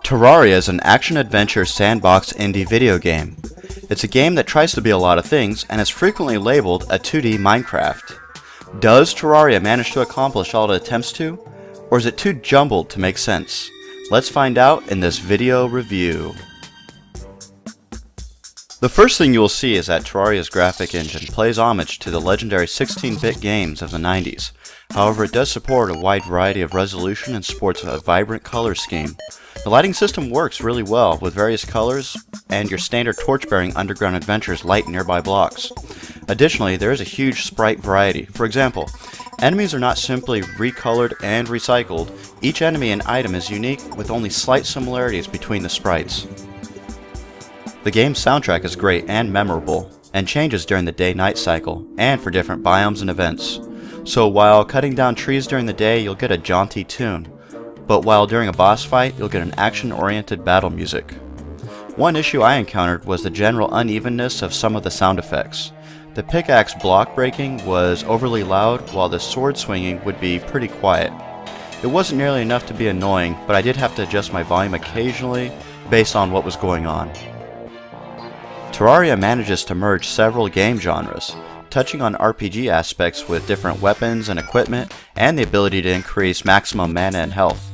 Terraria is an action-adventure sandbox indie video game. It's a game that tries to be a lot of things and is frequently labeled a 2D Minecraft. Does Terraria manage to accomplish all it attempts to, or is it too jumbled to make sense? Let's find out in this video review. The first thing you will see is that Terraria's graphic engine plays homage to the legendary 16-bit games of the 90s. However, it does support a wide variety of resolution and sports a vibrant color scheme. The lighting system works really well with various colors, and your standard torch-bearing underground adventures light nearby blocks. Additionally, there is a huge sprite variety. For example, enemies are not simply recolored and recycled. Each enemy and item is unique with only slight similarities between the sprites. The game's soundtrack is great and memorable, and changes during the day-night cycle, and for different biomes and events. So while cutting down trees during the day, you'll get a jaunty tune, but while during a boss fight, you'll get an action-oriented battle music. One issue I encountered was the general unevenness of some of the sound effects. The pickaxe block breaking was overly loud, while the sword swinging would be pretty quiet. It wasn't nearly enough to be annoying, but I did have to adjust my volume occasionally based on what was going on. Terraria manages to merge several game genres, touching on RPG aspects with different weapons and equipment, and the ability to increase maximum mana and health.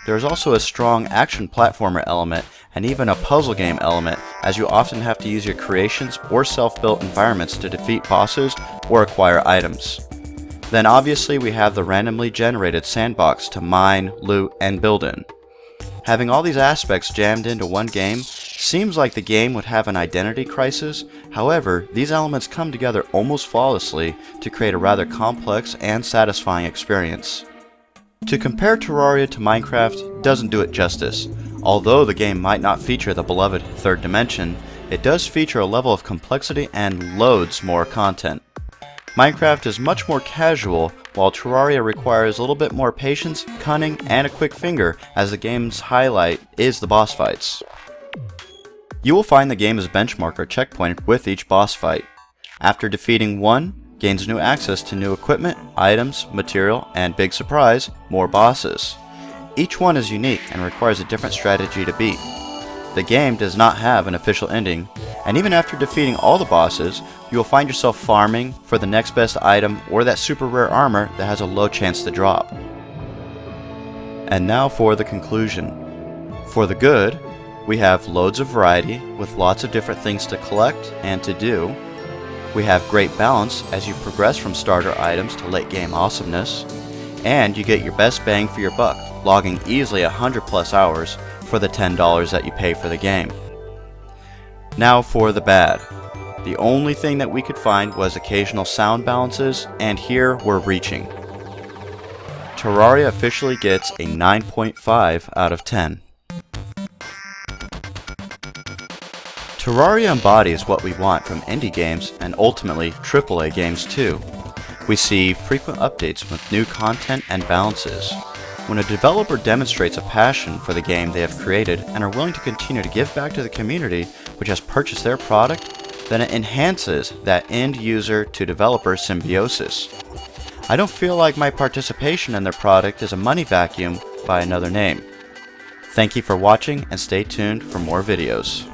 There is also a strong action platformer element and even a puzzle game element, as you often have to use your creations or self-built environments to defeat bosses or acquire items. Then obviously we have the randomly generated sandbox to mine, loot, and build in. Having all these aspects jammed into one game seems like the game would have an identity crisis. However, these elements come together almost flawlessly to create a rather complex and satisfying experience. To compare Terraria to Minecraft doesn't do it justice. Although the game might not feature the beloved third dimension, it does feature a level of complexity and loads more content. Minecraft is much more casual, while Terraria requires a little bit more patience, cunning, and a quick finger, as the game's highlight is the boss fights. You will find the game is benchmark or checkpointed with each boss fight. After defeating one, gains new access to new equipment, items, material, and big surprise, more bosses. Each one is unique and requires a different strategy to beat. The game does not have an official ending, and even after defeating all the bosses, you will find yourself farming for the next best item or that super rare armor that has a low chance to drop. And now for the conclusion. For the good, we have loads of variety with lots of different things to collect and to do. We have great balance as you progress from starter items to late game awesomeness, and you get your best bang for your buck, logging easily 100+ hours for the $10 that you pay for the game. Now for the bad. The only thing that we could find was occasional sound balances, and here we're reaching. Terraria officially gets a 9.5 out of 10. Terraria embodies what we want from indie games and ultimately AAA games too. We see frequent updates with new content and balances. When a developer demonstrates a passion for the game they have created and are willing to continue to give back to the community which has purchased their product, then it enhances that end user to developer symbiosis. I don't feel like my participation in their product is a money vacuum by another name. Thank you for watching and stay tuned for more videos.